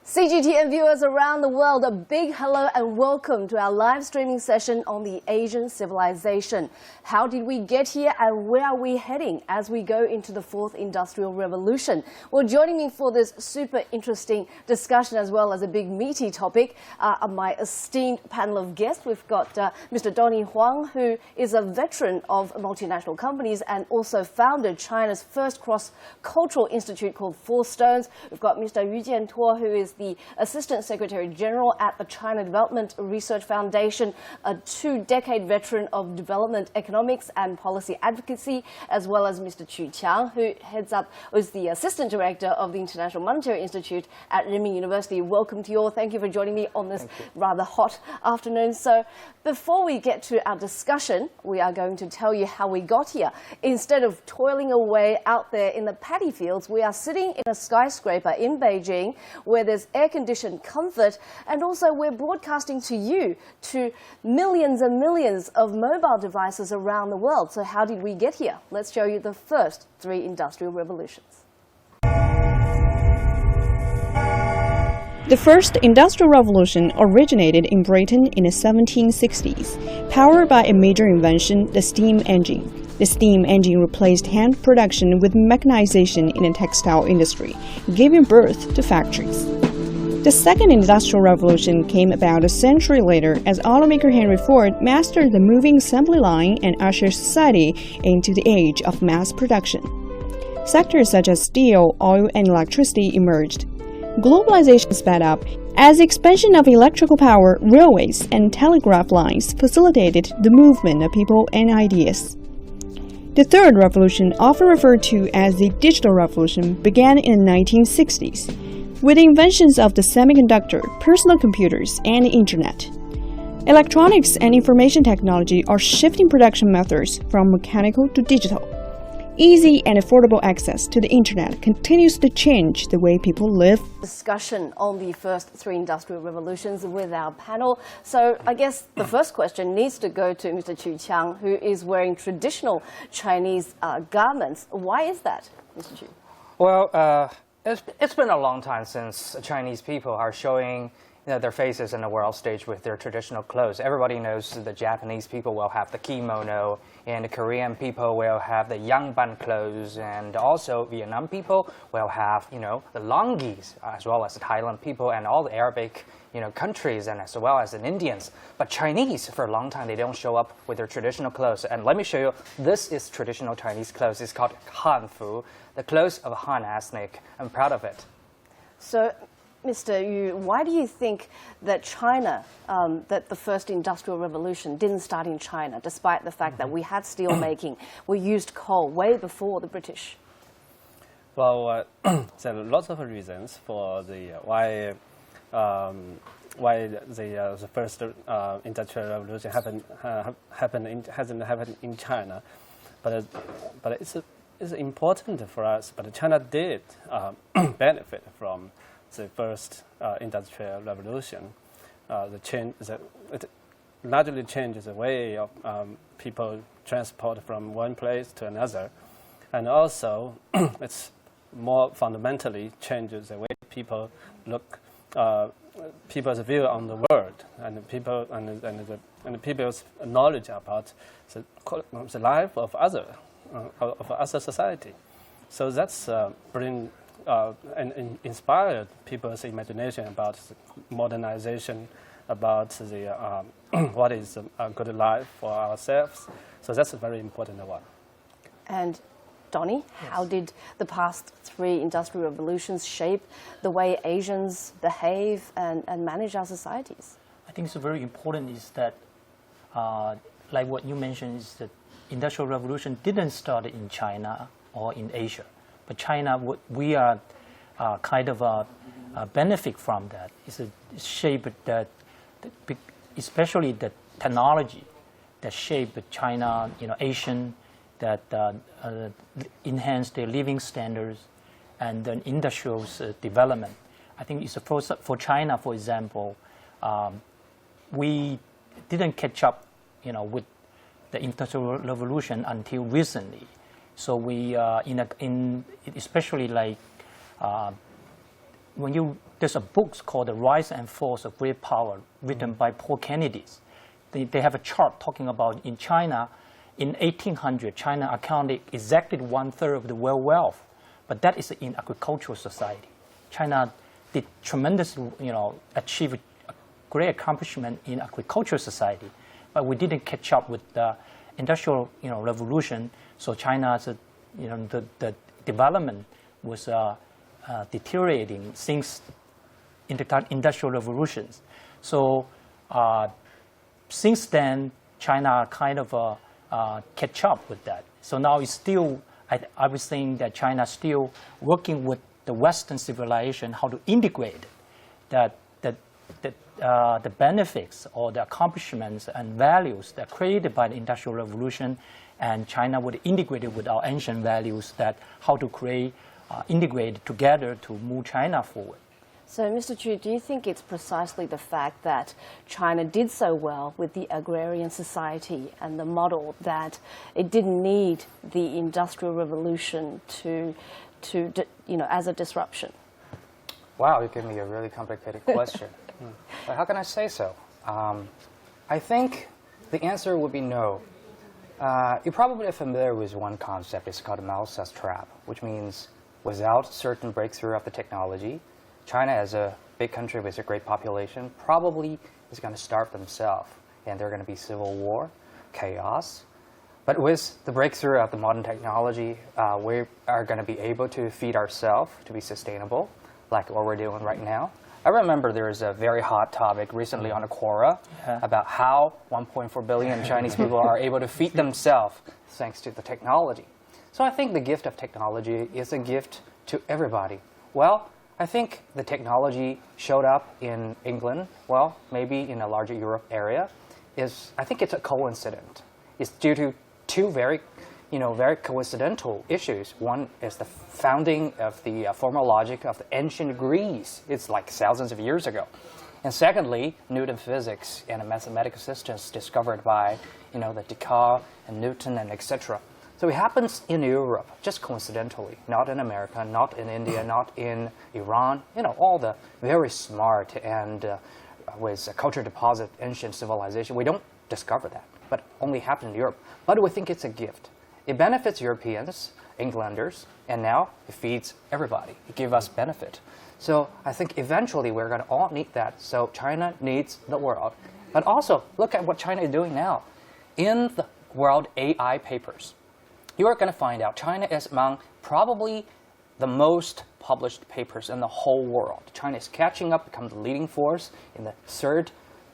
CGTN viewers around the world, a big hello and welcome to our live streaming session on the Asian civilization. How did we get here and where are we heading as we go into the fourth industrial revolution? Well, joining me for this super interesting discussion as well as a big meaty topic are my esteemed panel of guests. We've got Mr. Donny Huang, who is a veteran of multinational companies and also founded China's first cross-cultural institute called Four Stones. We've got Mr. Jiantuo, who is the Assistant Secretary General at the China Development Research Foundation, a two-decade veteran of development economics and policy advocacy, as well as Mr. Qu Qiang, who was the Assistant Director of the International Monetary Institute at Renmin University. Welcome to you all. Thank you for joining me on this rather hot afternoon. So before we get to our discussion, we are going to tell you how we got here. Instead of toiling away out there in the paddy fields, we are sitting in a skyscraper in Beijing where there's air-conditioned comfort, and also we're broadcasting to you, to millions and millions of mobile devices around the world. So how did we get here? Let's show you the first three industrial revolutions. The first industrial revolution originated in Britain in the 1760s, powered by a major invention, the steam engine. The steam engine replaced hand production with mechanization in the textile industry, giving birth to factories. The second industrial revolution came about a century later as automaker Henry Ford mastered the moving assembly line and ushered society into the age of mass production. Sectors such as steel, oil, and electricity emerged. Globalization sped up as the expansion of electrical power, railways, and telegraph lines facilitated the movement of people and ideas. The third revolution, often referred to as the digital revolution, began in the 1960s. With the inventions of the semiconductor, personal computers, and the internet. Electronics and information technology are shifting production methods from mechanical to digital. Easy and affordable access to the internet continues to change the way people live. Discussion on the first three industrial revolutions with our panel. So I guess the first question needs to go to Mr. Qu Qiang, who is wearing traditional Chinese garments. Why is that, Mr. Qu? Well, it's been a long time since Chinese people are showing their faces in the world stage with their traditional clothes. Everybody knows the Japanese people will have the kimono, and the Korean people will have the yangban clothes, and also Vietnam people will have, the longis, as well as the Thailand people and all the Arabic, countries, and as well as the Indians. But Chinese, for a long time, they don't show up with their traditional clothes. And let me show you, this is traditional Chinese clothes. It's called Hanfu, the clothes of a Han ethnic. I'm proud of it. So, Mr. Yu, why do you think that China, that the first industrial revolution didn't start in China, despite the fact that we had steel making, we used coal way before the British? Well, there are lots of reasons for the why the first industrial revolution hasn't happened in China, but it's important for us. But China did benefit from the first industrial revolution. It largely changes the way of people transport from one place to another, and also it's more fundamentally changes the way people look, people's view on the world, and people's knowledge about the life of other society. So that's bring and inspired people's imagination about modernization, about the what is a good life for ourselves. So that's a very important one. And Donny, how did the past three industrial revolutions shape the way Asians behave and manage our societies? I think it's very important is that, like what you mentioned, is that industrial revolution didn't start in China or in Asia. But China, we are kind of benefit from that. It's a shape that, especially the technology that shaped China, Asian, that enhance their living standards and then industrial development. I think it's for China, for example, we didn't catch up, with the industrial revolution until recently. So we, especially like there's a book called The Rise and Fall of Great Power, written by Paul Kennedy. They have a chart talking about in China, in 1800, China accounted exactly 1/3 of the world wealth, but that is in agricultural society. China did tremendous, achieve a great accomplishment in agricultural society, but we didn't catch up with the industrial, revolution. So China's, the development was deteriorating since industrial revolutions. So since then, China kind of catch up with that. So now it's still, I was saying that China is still working with the Western civilization, how to integrate the benefits or the accomplishments and values that are created by the Industrial Revolution, and China would integrate it with our ancient values, that how to create, integrate together to move China forward. So, Mr. Qu, do you think it's precisely the fact that China did so well with the agrarian society and the model that it didn't need the Industrial Revolution to as a disruption? Wow, you gave me a really complicated question. But how can I say so? I think the answer would be no. You're probably familiar with one concept. It's called Mouse's trap, which means without certain breakthrough of the technology, China, as a big country with a great population, probably is going to starve themselves, and there's going to be civil war, chaos. But with the breakthrough of the modern technology, we are going to be able to feed ourselves to be sustainable, like what we're doing right now. I remember there was a very hot topic recently on Quora about how 1.4 billion Chinese people are able to feed themselves thanks to the technology. So I think the gift of technology is a gift to everybody. Well, I think the technology showed up in England, well, maybe in a larger Europe area. I think it's a coincidence. It's due to two very coincidental issues. One is the founding of the formal logic of the ancient Greece. It's like thousands of years ago. And secondly, Newton physics and mathematical systems discovered by, the Descartes and Newton and etc. So it happens in Europe, just coincidentally, not in America, not in India, not in Iran. All the very smart and with a culture deposit ancient civilization. We don't discover that, but only happens in Europe. But we think it's a gift. It benefits Europeans, Englanders, and now it feeds everybody. It gives us benefit. So I think eventually we're going to all need that. So China needs the world. But also, look at what China is doing now. In the World AI papers, you are going to find out China is among probably the most published papers in the whole world. China is catching up, becoming the leading force in the third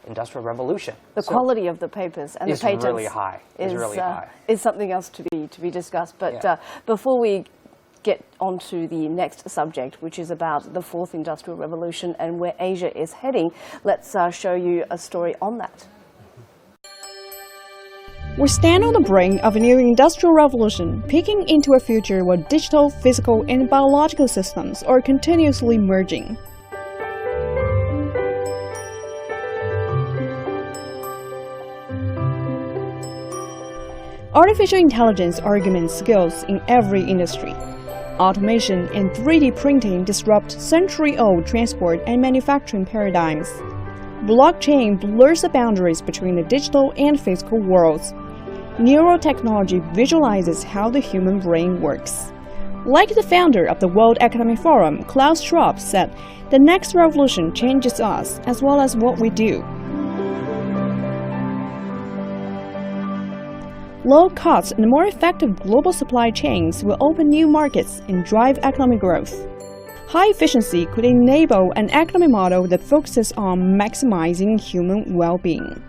industrial revolution. The quality of the papers and the patents really high. Is something else to be discussed. But before we get onto the next subject, which is about the fourth industrial revolution and where Asia is heading, let's show you a story on that. We stand on the brink of a new industrial revolution, peeking into a future where digital, physical, and biological systems are continuously merging. Artificial intelligence augments skills in every industry. Automation and 3D printing disrupt century-old transport and manufacturing paradigms. Blockchain blurs the boundaries between the digital and physical worlds. Neurotechnology visualizes how the human brain works. Like the founder of the World Economic Forum, Klaus Schwab, said, "The next revolution changes us as well as what we do." Low costs and more effective global supply chains will open new markets and drive economic growth. High efficiency could enable an economic model that focuses on maximizing human well-being.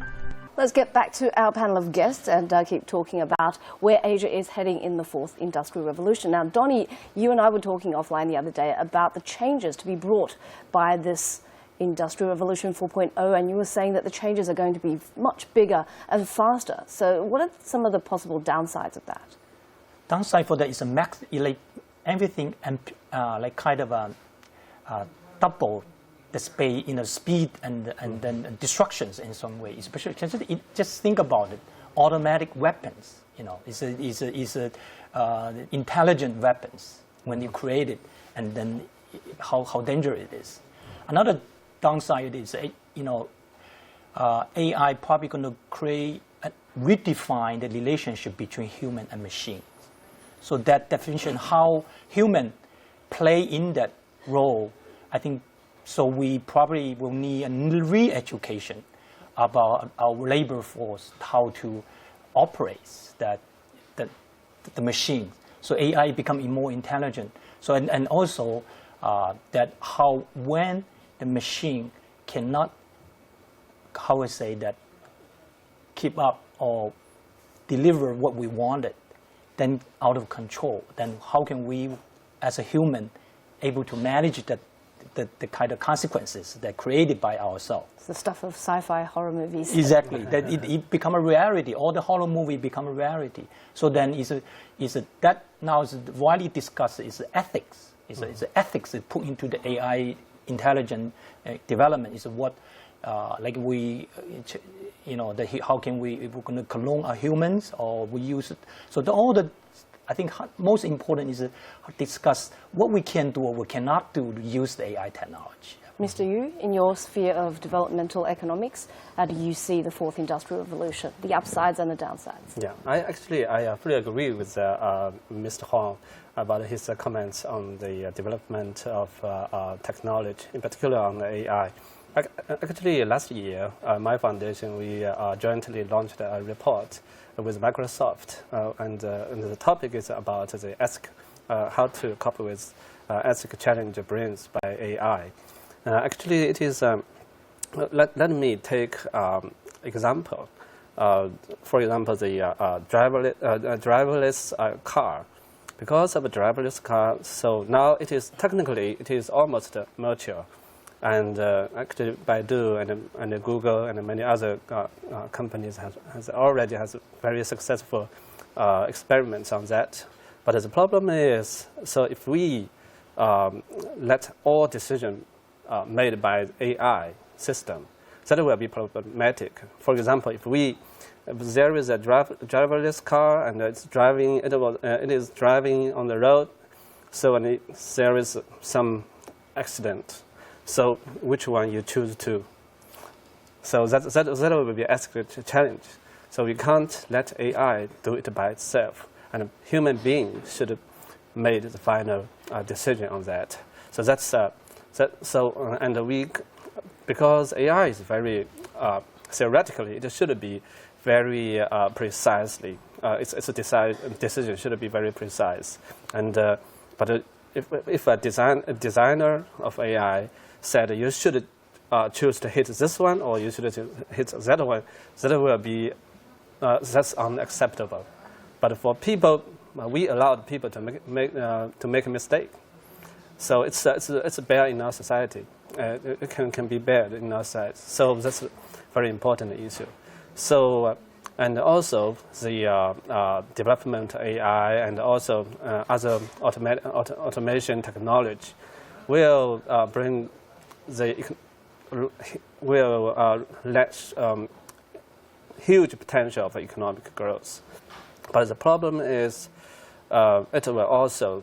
Let's get back to our panel of guests and keep talking about where Asia is heading in the fourth industrial revolution. Now, Donny, you and I were talking offline the other day about the changes to be brought by this Industrial Revolution 4.0, and you were saying that the changes are going to be much bigger and faster. So what are some of the possible downsides of that? Downside for that is everything and double the speed and then destructions in some way. Especially, just think about it. Automatic weapons, is intelligent weapons when you create it, and then how dangerous it is. Another downside is, AI probably going to redefine the relationship between human and machine. So that definition, how human play in that role, I think, so we probably will need a re-education about our labor force, how to operate the machine. So AI become more intelligent. So and also that how when the machine cannot, how I say that, keep up or deliver what we wanted, then out of control, then how can we as a human able to manage the kind of consequences that created by ourselves? It's the stuff of sci-fi horror movies. Exactly, that it become a reality. All the horror movie become a reality. So then that now is widely discussed is ethics. It's ethics that put into the AI intelligent development is what like we, how can we're going to clone our humans or we use it. So I think most important is to discuss what we can do or we cannot do to use the AI technology. Mr. Yu, in your sphere of developmental economics, how do you see the fourth industrial revolution, the upsides and the downsides? Yeah, I fully agree with Mr. Huang about his comments on the development of technology, in particular on the AI. Actually, last year, my foundation, we jointly launched a report with Microsoft, and the topic is about the how to cope with ethical challenge brings by AI. Actually, it is. Let me take example. For example, the driverless car. Because of a driverless car, so now it is technically almost mature. And actually, Baidu and Google and many other companies already has very successful experiments on that. But the problem is, so if we let all decisions made by AI system, that will be problematic. For example, if there is a driverless car and it is driving on the road, so when there is some accident. So which one you choose to? So that will be an ethical challenge. So we can't let AI do it by itself, and a human being should made the final decision on that. So because AI is very theoretically, it should be very precisely. Its decision should be very precise, and but if a designer of AI said you should choose to hit this one or you should hit that one, that will be that's unacceptable. But for people, we allowed people to make a mistake. So it's bad in our society. It can be bad in our society. So that's a very important issue. So and also the development of AI and also other automation technology will bring let huge potential for economic growth. But the problem is it will also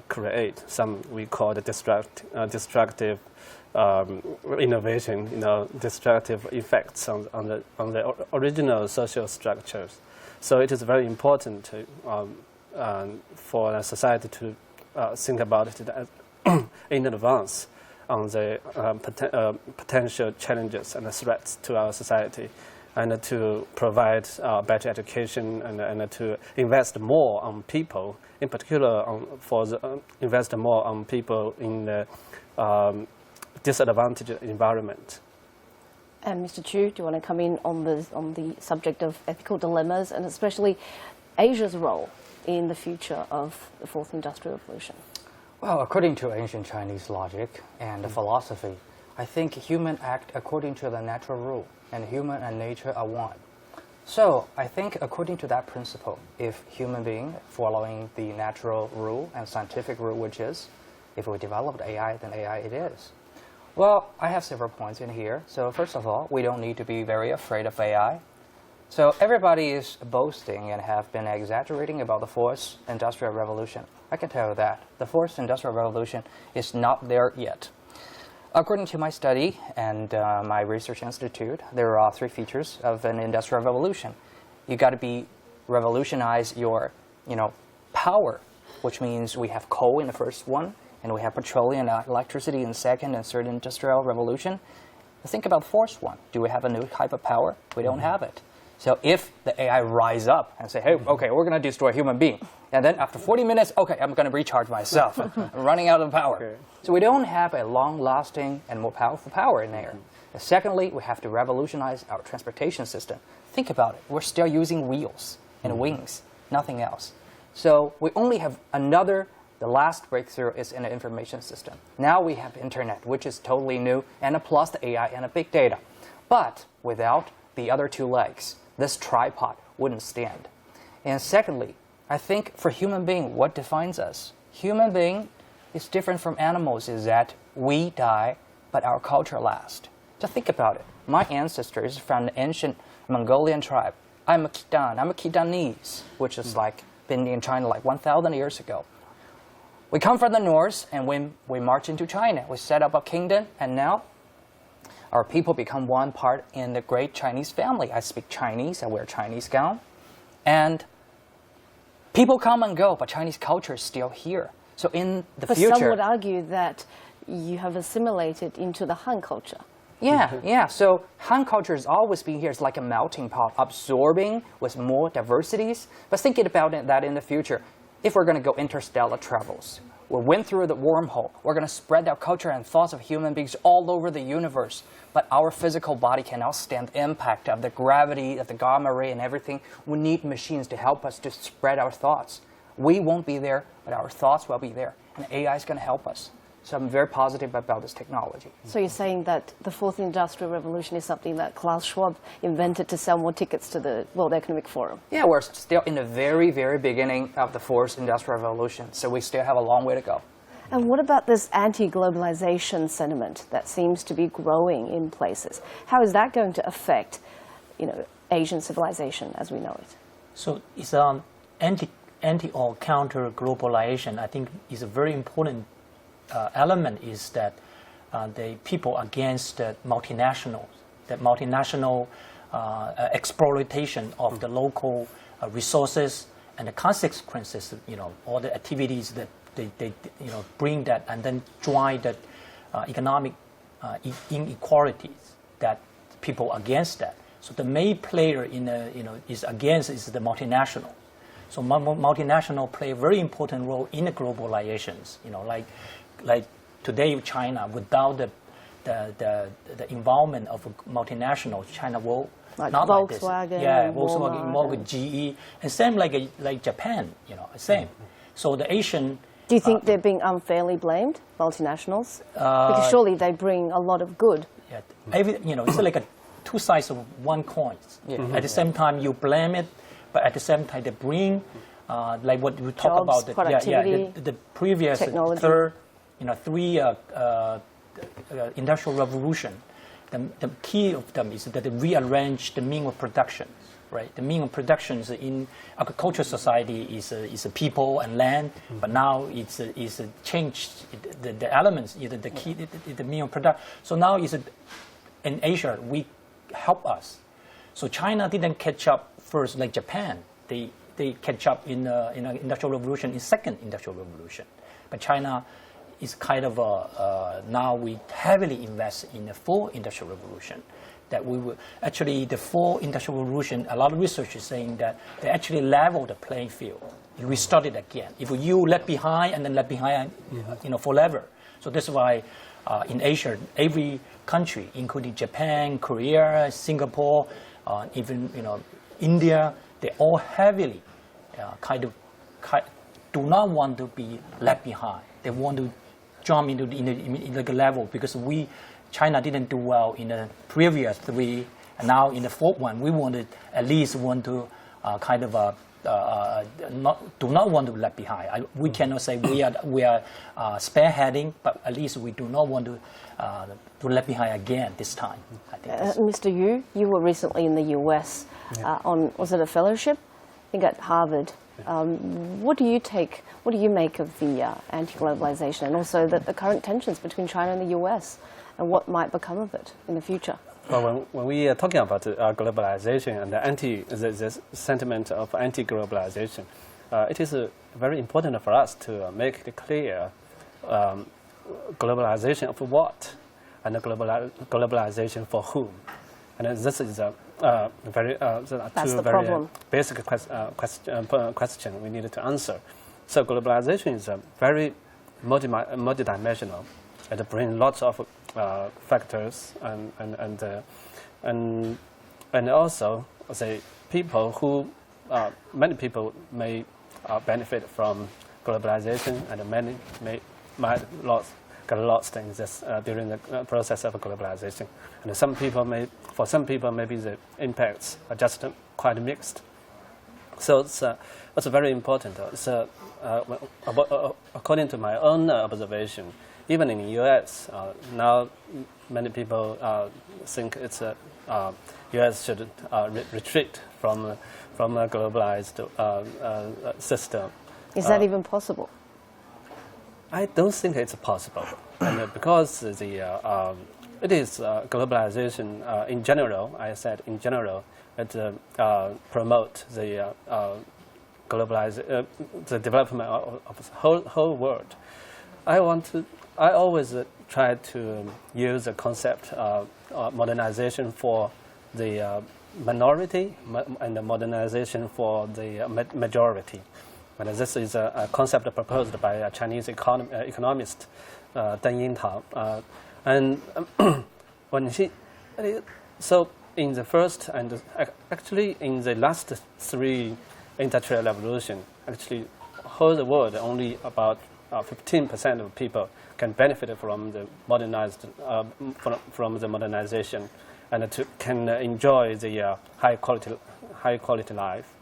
create some we call the destructive innovation, destructive effects on the original social structures. So it is very important to, for a society to think about it in advance on the potential challenges and threats to our society, and to provide better education and to invest more on people, in particular invest more on people in the disadvantaged environment. And Mr. Chu, do you want to come in on the subject of ethical dilemmas and especially Asia's role in the future of the fourth industrial revolution? Well, according to ancient Chinese logic and philosophy, I think humans act according to the natural rule, and human and nature are one. So I think according to that principle, if human being following the natural rule and scientific rule, which is, if we developed AI, then AI it is. Well, I have several points in here. So first of all, we don't need to be very afraid of AI. So everybody is boasting and have been exaggerating about the fourth industrial revolution. I can tell you that the fourth industrial revolution is not there yet. According to my study and my research institute, there are three features of an industrial revolution. You got to be revolutionize your, power, which means we have coal in the first one, and we have petroleum and electricity in the second and third industrial revolution. Think about the fourth one. Do we have a new type of power? We don't have it. So if the AI rise up and say, hey, okay, we're going to destroy a human being, and then after 40 minutes, okay, I'm going to recharge myself. I'm running out of power. Okay. So we don't have a long-lasting and more powerful power in there. And secondly, we have to revolutionize our transportation system. Think about it. We're still using wheels and wings, nothing else. So we only have the last breakthrough is in the information system. Now we have internet, which is totally new, and plus the AI and the big data. But without the other two legs, this tripod wouldn't stand. And secondly, I think for human being, what defines us? Human being is different from animals is that we die, but our culture lasts. Just think about it. My ancestor is from the ancient Mongolian tribe. I'm a Khitan. I'm a Khitanese, which is been in China 1,000 years ago. We come from the north, and when we march into China, we set up a kingdom, and now our people become one part in the great Chinese family. I speak Chinese, I wear Chinese gown, and people come and go, but Chinese culture is still here. So in the future... But some would argue that you have assimilated into the Han culture. Yeah. So Han culture has always been here. It's like a melting pot, absorbing with more diversities. But thinking about that in the future, if we're going to go interstellar travels, we went through the wormhole, we're going to spread our culture and thoughts of human beings all over the universe. But our physical body cannot stand the impact of the gravity, of the gamma ray and everything. We need machines to help us to spread our thoughts. We won't be there, but our thoughts will be there. And AI is going to help us. So I'm very positive about this technology. So you're saying that the fourth industrial revolution is something that Klaus Schwab invented to sell more tickets to the World Economic Forum? Yeah, we're still in the very, very beginning of the fourth industrial revolution, so we still have a long way to go. And what about this anti-globalization sentiment that seems to be growing in places? How is that going to affect, Asian civilization as we know it? So it's anti or counter globalization. I think is a very important element is that the people against the multinationals, that multinational exploitation of the local resources and the consequences, all the activities that they bring that and then drive that economic inequalities that people against that. So the main player in is the multinational. So multinational play a very important role in the globalizations. Like today, China, without the involvement of multinationals, China will like not Volkswagen, like this. Yeah, Volkswagen, more with GE, and same like Japan. Same. So the Asian. Do you think they're being unfairly blamed, multinationals? Because surely they bring a lot of good. Yeah, it's like two sides of one coin. Yeah. At the same time, you blame it, but at the same time, they bring like what we talk about the previous technology. Third. Three industrial revolution. The key of them is that they rearrange the means of production, right? The means of production in agricultural society is a people and land, but now it's changed the elements, the key, the means of production. So now in Asia we help us. So China didn't catch up first like Japan. They catch up in industrial revolution in second industrial revolution, but China is kind of now we heavily invest in the fourth industrial revolution. That we will actually the fourth industrial revolution. A lot of research is saying that they actually level the playing field. You restart it again. If you left behind and then left behind, forever. So that's why in Asia, every country, including Japan, Korea, Singapore, even India, they all heavily do not want to be left behind. They want to jump into the level because China didn't do well in the previous three, and now in the fourth one, we wanted at least want to do not want to left behind. We cannot say we are spearheading, but at least we do not want to left behind again this time. I think Mr. Yu, you were recently in the US on, was it a fellowship? I think at Harvard. What do you make of the anti-globalization and also the current tensions between China and the US and what might become of it in the future? Well, when we are talking about globalization and the sentiment of anti-globalization, it is very important for us to make it clear globalization of what and globalization for whom. And this is a very basic question we needed to answer. So globalization is a very multidimensional. It brings lots of factors and also the people who many people may benefit from globalization and many might get lost in this during the process of globalization. And for some people maybe the impacts are just quite mixed. So it's very important. According to my own observation, even in the U.S. Now many people think it's U.S. should retreat from a globalized system. Is that even possible? I don't think it's possible, and because it is globalization in general. I said in general, it promotes the the development of the whole world. I always try to use the concept of modernization for the minority and the modernization for the majority. And this is a concept proposed by a Chinese economist, Deng Yintang. And so in the first and actually in the last three industrial revolution, actually whole world only about 15% of people can benefit from the from the modernization and can enjoy the high quality life.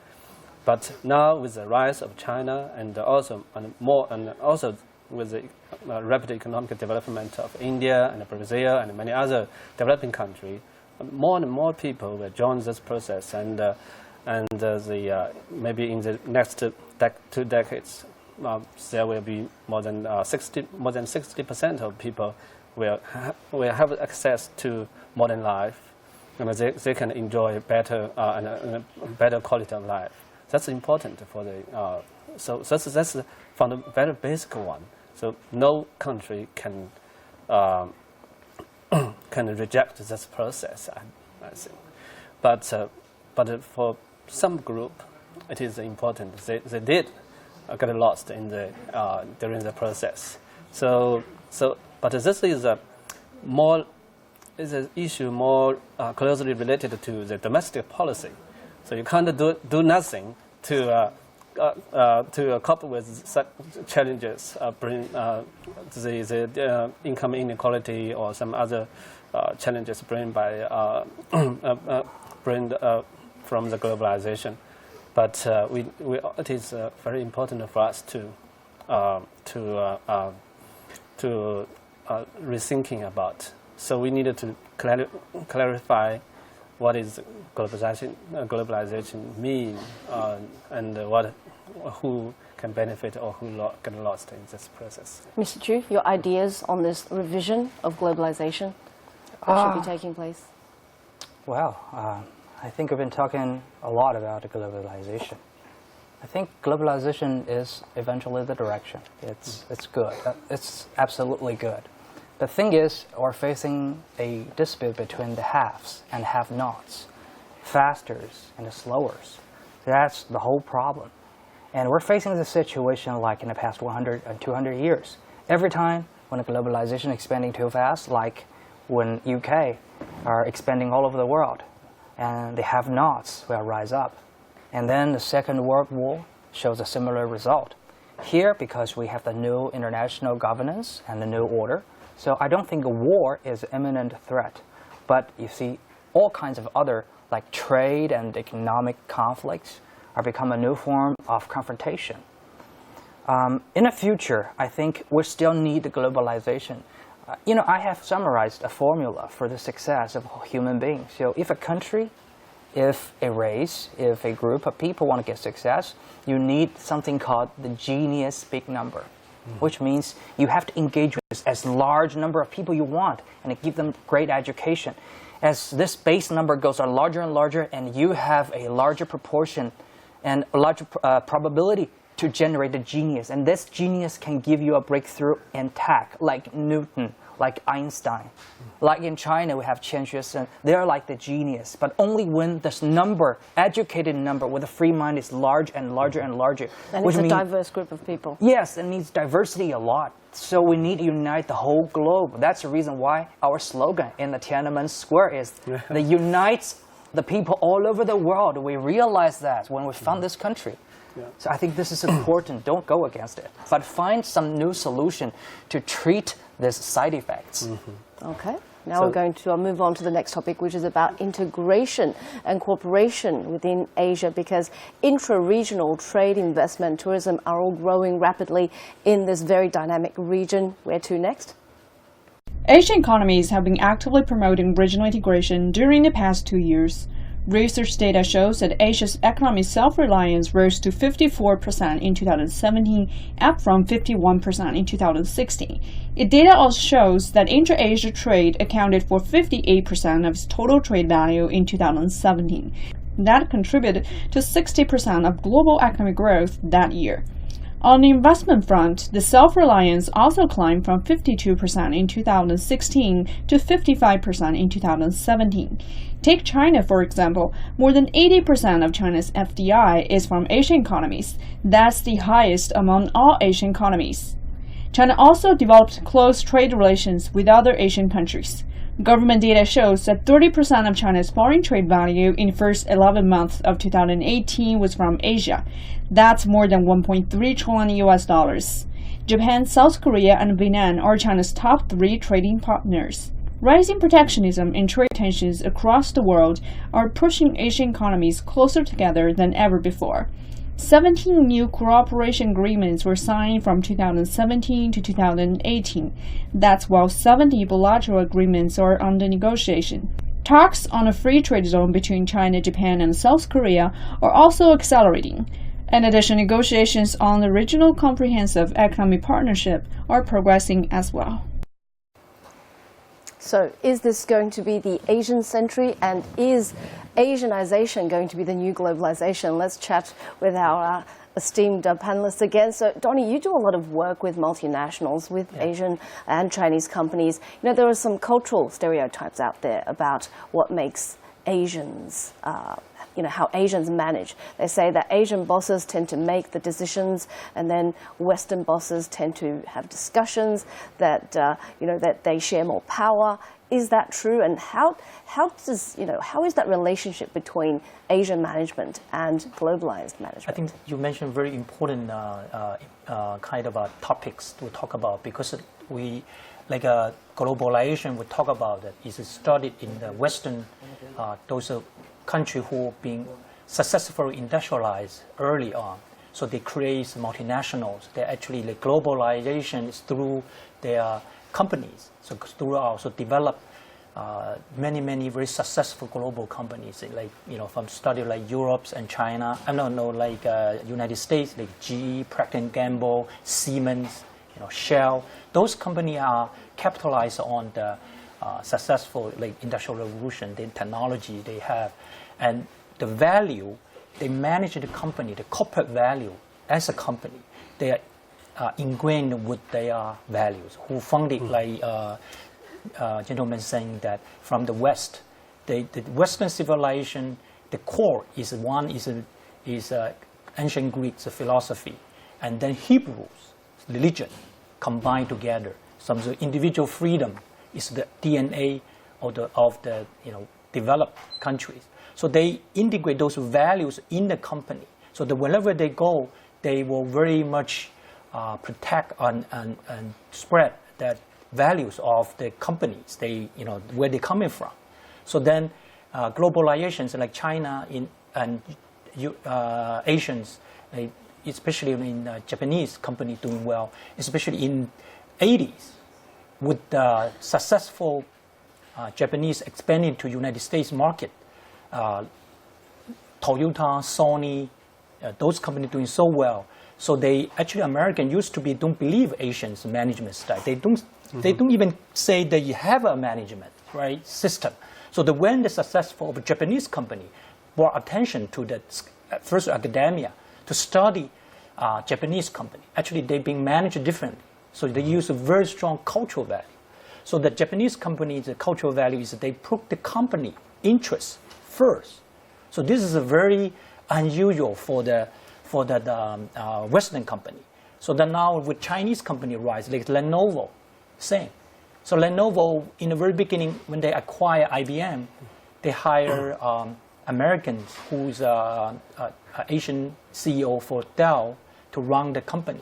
But now with the rise of China and also with the rapid economic development of India and Brazil and many other developing countries, more and more people will join this process, and maybe in the next 2 decades, there will be more than 60% of people will have access to modern life, and they can enjoy better better quality of life. That's important for the so that's from the very basic one. So no country can reject this process, I think. But for some group, it is important. They did get lost in the during the process. But this is an issue more closely related to the domestic policy. So you can't do nothing to cope with such challenges, bring the income inequality or some other challenges bring from the globalization. But it is very important for us to rethinking about. So we needed to clarify what is globalization mean, and who can benefit or who get lost in this process. Mr. Chu, your ideas on this revision of globalization that should be taking place? Well, I think we've been talking a lot about globalization. I think globalization is eventually the direction. It's good. It's absolutely good. The thing is, we're facing a dispute between the haves and have-nots, fasters and the slowers. That's the whole problem. And we're facing this situation like in the past 100 and 200 years. Every time when the globalization is expanding too fast, like when UK are expanding all over the world, and the have-nots will rise up. And then the Second World War shows a similar result. Here, because we have the new international governance and the new order, so I don't think a war is an imminent threat. But you see all kinds of other, like trade and economic conflicts, are become a new form of confrontation. In the future, I think we still need globalization. I have summarized a formula for the success of human beings. So if a country, if a race, if a group of people want to get success, you need something called the genius big number, which means you have to engage with as large number of people you want and give them great education. As this base number goes on larger and larger, and you have a larger proportion and a larger probability to generate a genius. And this genius can give you a breakthrough in tech, like Newton, like Einstein. Like in China, we have Qian Xuesen. They're like the genius. But only when this number, educated number with a free mind is large and larger and larger. And it's a diverse group of people. Yes, it needs diversity a lot. So we need to unite the whole globe. That's the reason why our slogan in the Tiananmen Square is that unites the people all over the world. We realized that when we found this country. Yeah. So I think this is important. Don't go against it, but find some new solution to treat these side effects. Okay. Now we're going to move on to the next topic, which is about integration and cooperation within Asia, because intra-regional trade, investment, tourism are all growing rapidly in this very dynamic region. Where to next? Asian economies have been actively promoting regional integration during the past 2 years. Research data shows that Asia's economic self-reliance rose to 54% in 2017, up from 51% in 2016. The data also shows that intra-Asia trade accounted for 58% of its total trade value in 2017. That contributed to 60% of global economic growth that year. On the investment front, the self-reliance also climbed from 52% in 2016 to 55% in 2017. Take China, for example. More than 80% of China's FDI is from Asian economies. That's the highest among all Asian economies. China also developed close trade relations with other Asian countries. Government data shows that 30% of China's foreign trade value in the first 11 months of 2018 was from Asia. That's more than $1.3 trillion. Japan, South Korea, and Vietnam are China's top 3 trading partners. Rising protectionism and trade tensions across the world are pushing Asian economies closer together than ever before. 17 new cooperation agreements were signed from 2017 to 2018. That's while 70 bilateral agreements are under negotiation. Talks on a free trade zone between China, Japan, and South Korea are also accelerating. In addition, negotiations on the regional comprehensive economic partnership are progressing as well. So is this going to be the Asian century, and is Asianization going to be the new globalization? Let's chat with our esteemed panelists again. So Donny, you do a lot of work with multinationals, with Asian and Chinese companies. There are some cultural stereotypes out there about what makes Asians how Asians manage. They say that Asian bosses tend to make the decisions, and then Western bosses tend to have discussions, that that they share more power. Is that true? And how is that relationship between Asian management and globalized management? I think you mentioned very important kind of topics to talk about, because we, like globalization, we talk about that is started in the Western, those countries who have been successfully industrialized early on. So they create multinationals. They actually, like, globalization is through their companies. So through also develop many very successful global companies. Like from study like Europe and China. Like United States, like GE, Procter & Gamble, Siemens, Shell. Those companies are capitalized on the successful industrial revolution, the technology they have, and the value they manage the company, the corporate value as a company, they are ingrained with their values. Who founded, gentlemen saying that from the West, the Western civilization, the core is ancient Greek's philosophy, and then Hebrews religion combined together. Some individual freedom is the DNA of the developed countries. So they integrate those values in the company. So that wherever they go, they will very much protect and spread that values of the companies. Where they're coming from. So then globalizations like China and Asians, especially in Japanese company doing well, especially in 80s, with the successful Japanese expanding to United States market, Toyota, Sony, those companies doing so well. So they actually American used to be don't believe Asians management style. They don't even say they have a management right system. So when the successful of a Japanese company brought attention to the first academia to study Japanese company, actually they being managed differently. So they use a very strong cultural value. So the Japanese company, the cultural value is that they put the company interest first. So this is a very unusual for the Western company. So then now with Chinese company rise, like Lenovo, same. So Lenovo, in the very beginning, when they acquire IBM, they hire Americans who's an Asian CEO for Dell to run the company.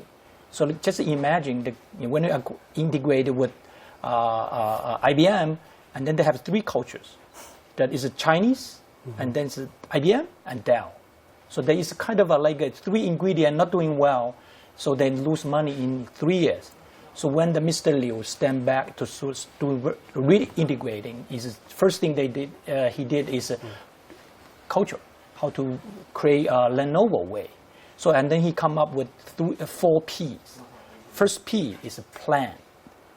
So just imagine when they integrated with IBM, and then they have three cultures. That is a Chinese, and then it's IBM and Dell. So there is kind of like a three ingredient not doing well, so they lose money in 3 years. So when the Mr. Liu stand back to do reintegrating, is first thing he did is culture, how to create a Lenovo way. So and then he come up with 4 P's. First P is a plan,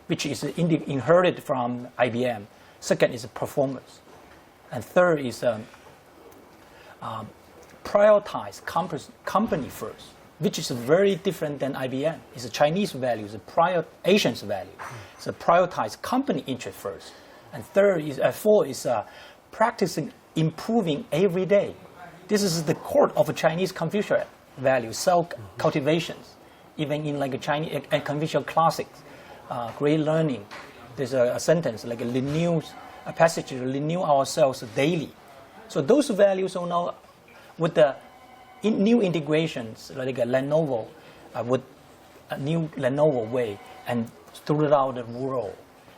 which is inherited from IBM. Second is performance, and third is prioritize company first, which is very different than IBM. It's a Chinese value, it's a Asian's value. So prioritize company interest first. And four is practicing improving every day. This is the core of a Chinese Confucius value, self-cultivations. Even in like a Chinese and Confucius classics, great learning. There's a sentence like a passage to renew ourselves daily. So those values are now with the new integrations like a Lenovo, with a new Lenovo way, and throughout the world.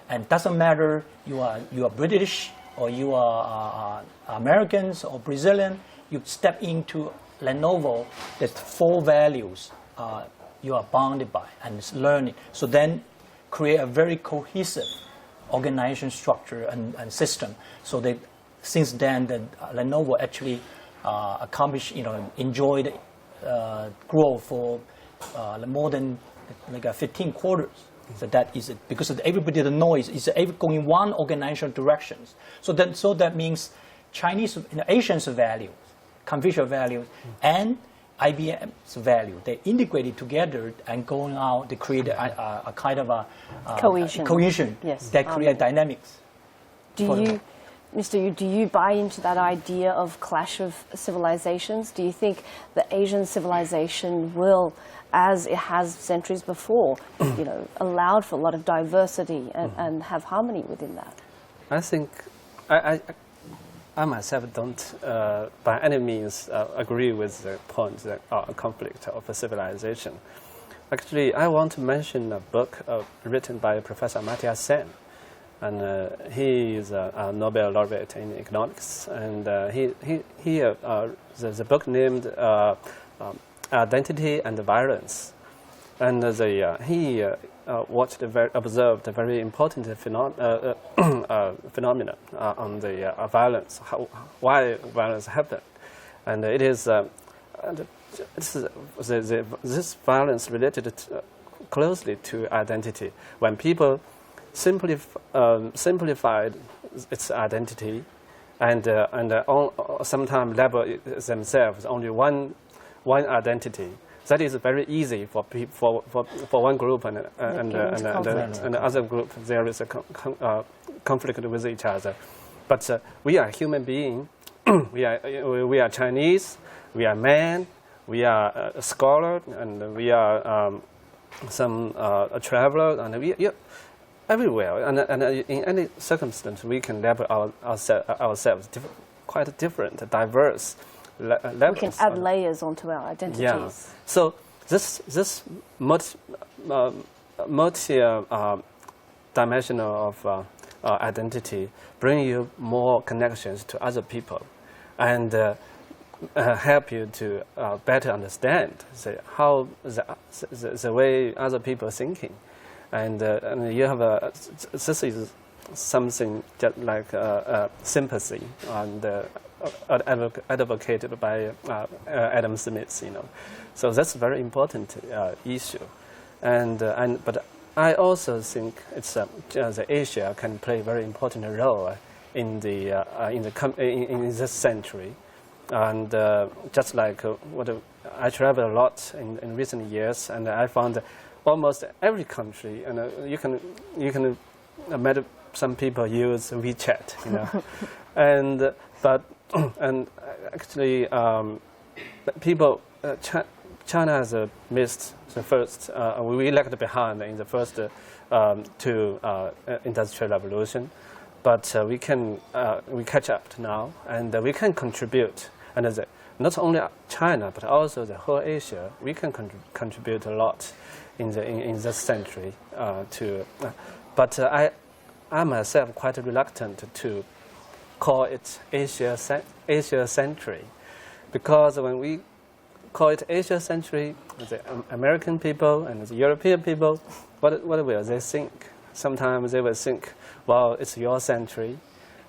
And doesn't matter you are British or you are Americans or Brazilian, you step into Lenovo, there's 4 values you are bounded by and it's learning. So then create a very cohesive organization structure and system. So that since then, the Lenovo actually accomplished, enjoyed growth for more than like 15 quarters. So that is it, because everybody the noise is going one organizational directions. So that means Chinese, Asians values, Confucius values, and IBM's value, they integrated together and going out to create a kind of a cohesion yes. that create dynamics. Mr. Yu, do you buy into that idea of clash of civilizations? Do you think the Asian civilization will, as it has centuries before, allowed for a lot of diversity and have harmony within that? I think I myself don't by any means agree with the point that conflict of a civilization. Actually, I want to mention a book written by Professor Amartya Sen. And he is a Nobel laureate in economics, and the book named Identity and Violence, and he observed a very important phenomena on the violence, why violence happened, and it is this violence related closely to identity. When people simplified its identity, and sometimes label themselves only one identity. That is very easy for one group and the other group. There is a conflict with each other. But we are human beings. we are Chinese. We are men. We are a scholar, and we are a traveler, and we. Everywhere, and in any circumstance, we can label ourselves quite different, diverse levels. We can add layers onto our identities. Yeah. So this multi-dimensional of identity bring you more connections to other people, and help you to better understand how the way other people are thinking, and you have this is something just like sympathy and advocated by Adam Smith, So that's a very important issue, but I also think it's the Asia can play a very important role in this century, and just like I travel a lot in recent years, and I found almost every country, and you can met some people use WeChat, and actually people China has missed the first. We lagged behind in the first two industrial revolution, but we catch up now, and we can contribute. And not only China, but also the whole Asia, we can contribute a lot in this century but I myself quite reluctant to call it Asia century, because when we call it Asia century, the American people and the European people, what will they think? Sometimes they will think, well, it's your century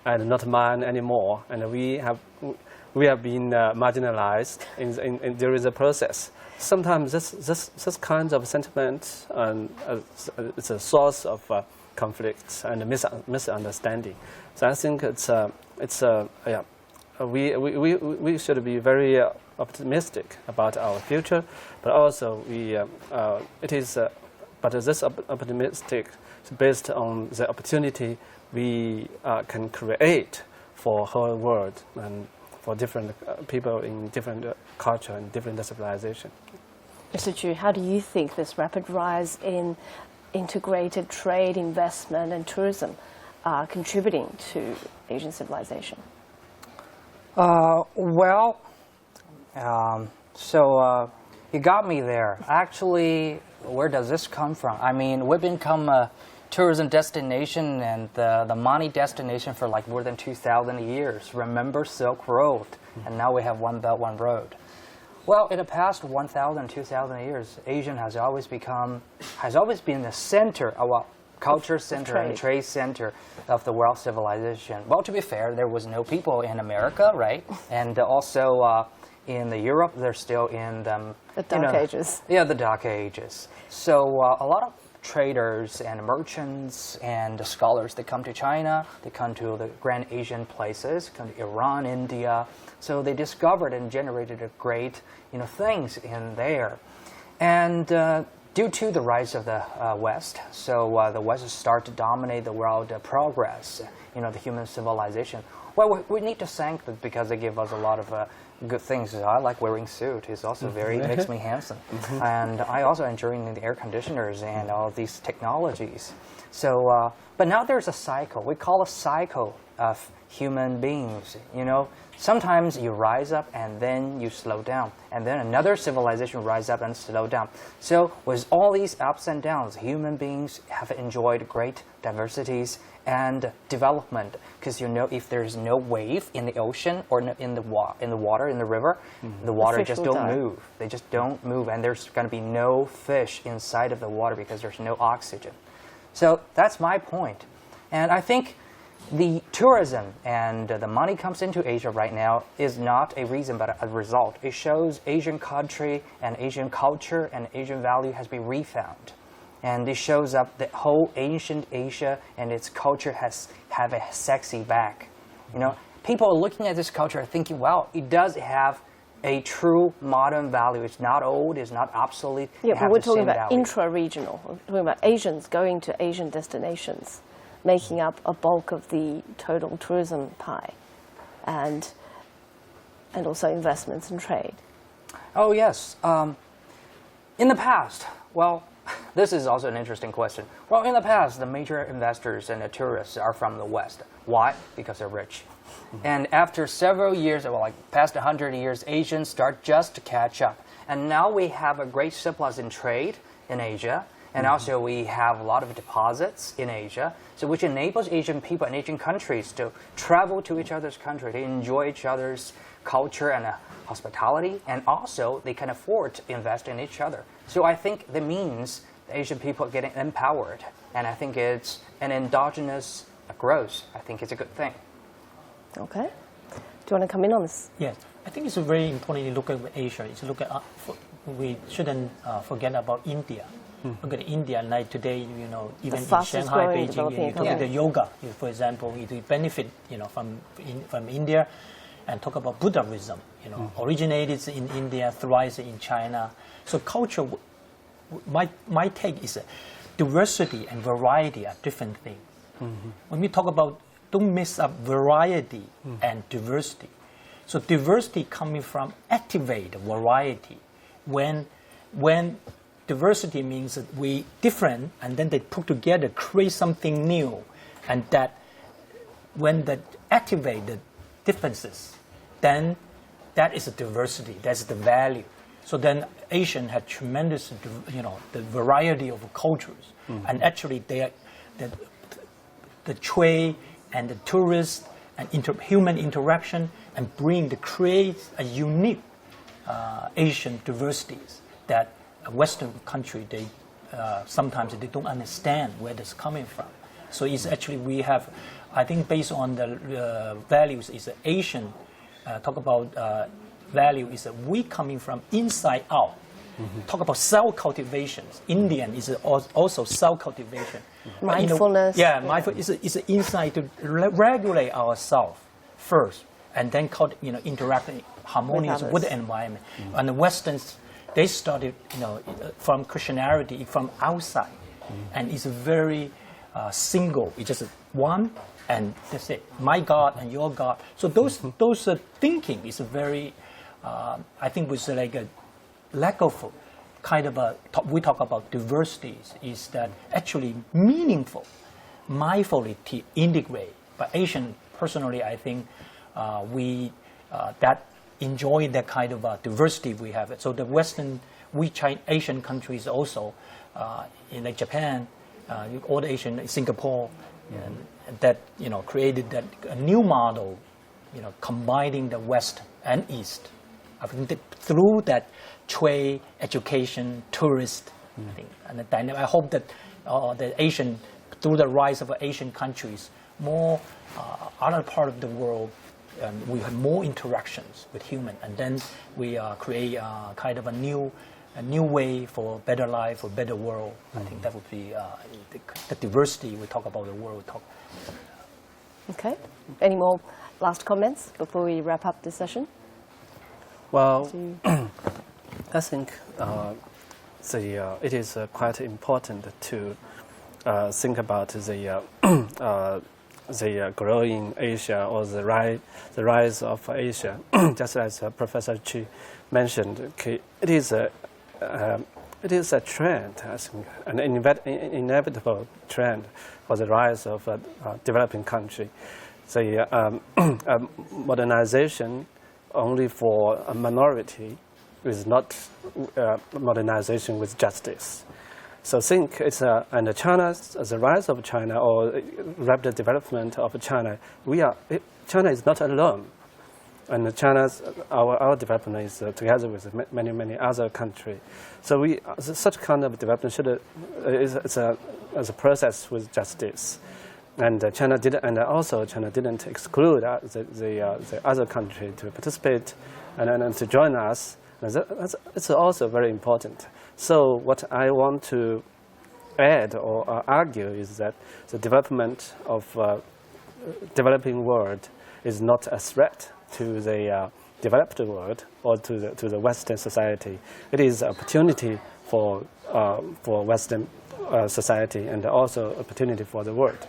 and not mine anymore, and we have been marginalized during the process. Sometimes this kind of sentiment it's a source of conflicts and misunderstanding. So I think we should be very optimistic about our future, but also but this optimistic is based on the opportunity we can create for whole world and for different people in different culture and different civilization. Mr. Qu, how do you think this rapid rise in integrated trade, investment, and tourism are contributing to Asian civilization? You got me there. Actually, where does this come from? I mean, we've become a tourism destination and the money destination for like more than 2,000 years. Remember Silk Road, and now we have One Belt, One Road. Well, in the past 1,000, 2,000 years, Asia has always been the center of our culture center and trade center of the world civilization. Well, to be fair, there was no people in America, right? And also in Europe, they're still in the Dark Ages. Yeah, the Dark Ages. So a lot of traders and merchants and scholars, they come to China, they come to the Grand Asian places, come to Iran, India. So they discovered and generated a great, things in there. And due to the rise of the West, so the West start to dominate the world progress, the human civilization. Well, we need to thank them because they give us a lot of good things. I like wearing suit. It's also makes me handsome. And I also enjoy the air conditioners and all these technologies. So, but now there's a cycle. We call a cycle of human beings, Sometimes you rise up and then you slow down. And then another civilization rise up and slow down. So with all these ups and downs, human beings have enjoyed great diversities and development. Because if there's no wave in the ocean or in the water, in the river, the water just don't move. They just don't move. And there's going to be no fish inside of the water because there's no oxygen. So that's my point. And I think the tourism and the money comes into Asia right now is not a reason but a result. It shows Asian country and Asian culture and Asian value has been refound. And it shows up that whole ancient Asia and its culture have a sexy back. People are looking at this culture thinking, wow, it does have a true modern value. It's not old, it's not obsolete. Yeah, but we're talking about intra-regional. We're talking about Asians going to Asian destinations, making up a bulk of the total tourism pie, and also investments and trade. Oh, yes. In the past, well, this is also an interesting question. Well, in the past, the major investors and the tourists are from the West. Why? Because they're rich. And after several years, past 100 years, Asians start just to catch up. And now we have a great surplus in trade in Asia. And also we have a lot of deposits in Asia, so which enables Asian people and Asian countries to travel to each other's country, to enjoy each other's culture and hospitality, and also they can afford to invest in each other. So I think that means the Asian people are getting empowered, and I think it's an endogenous growth. I think it's a good thing. Okay. Do you want to come in on this? Yes, I think it's very important to look at Asia. It's look at we shouldn't forget about India. Look at India, like today, even in Shanghai, Beijing, you talk about the yoga, for example, you benefit, from India, and talk about Buddhism, originated in India, thrives in China. So culture, my take is diversity and variety are different things. When we talk about, don't mix up variety and diversity. So diversity coming from activate variety. When diversity means that we different and then they put together, create something new, and that when they activate the differences, then that is a diversity, that's the value. So then Asian had tremendous, the variety of cultures, and actually the trade and the tourist and human interaction and create a unique Asian diversities that a Western country, sometimes they don't understand where this is coming from. So it's actually, we have, I think based on the values, is Asian, talk about value is that we coming from inside out. Talk about self-cultivation. Indian is also self-cultivation. Mindfulness. Mindfulness is an insight to regulate ourselves first, and then interact harmoniously with the environment. And the Westerns, they started, from Christianity from outside, and it's very single. It's just one, and that's it. My God and your God. So those thinking is a very, I think, was like a lack of kind of we talk about diversities, is that actually meaningful, mindfully to integrate. But Asian, personally, I think we that enjoy that kind of diversity we have. So the Western, Asian countries also, in like Japan, all the Asian, Singapore, and that created that a new model, combining the West and East. I think that through that trade, education, tourist, I think, and the dynamic. I hope that the Asian, through the rise of Asian countries, more other part of the world, we have more interactions with human, and then we create kind of a new way for better life, for better world. I think that would be the diversity we talk about the world. Okay. Any more last comments before we wrap up this session? Well, I think it is quite important to think about the growing Asia, or the rise of Asia. Just as Professor Qu mentioned, it is a trend, I think, an inevitable trend for the rise of a developing country. The modernization only for a minority is not modernization with justice. So I think it's and the rise of China, or rapid development of China. China is not alone, and our development is together with many other countries. So such kind of development is a process with justice. And China didn't exclude the other country to participate and to join us. It's also very important. So what I want to add or argue is that the development of developing world is not a threat to the developed world or to the Western society. It is an opportunity for Western society, and also opportunity for the world.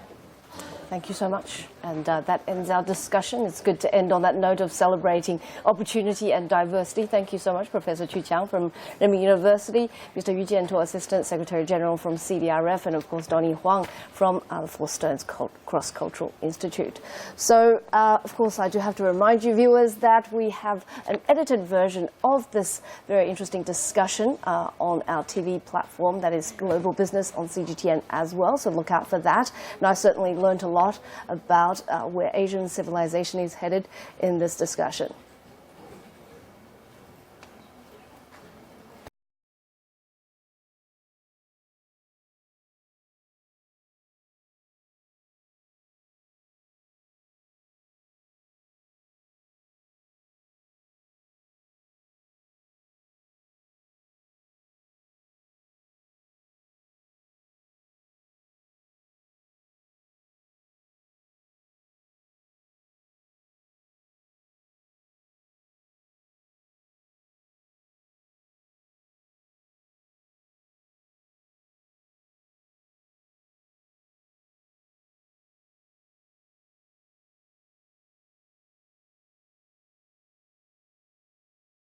Thank you so much. And that ends our discussion. It's good to end on that note of celebrating opportunity and diversity. Thank you so much, Professor Qu Qiang from Renmin University, Mr. Yu Jiantuo, Assistant Secretary General from CDRF, and of course Donny Huang from the Four Stones Cross-Cultural Institute. So, of course, I do have to remind you, viewers, that we have an edited version of this very interesting discussion on our TV platform, that is Global Business on CGTN as well, so look out for that. And I certainly learned a lot about where Asian civilization is headed in this discussion.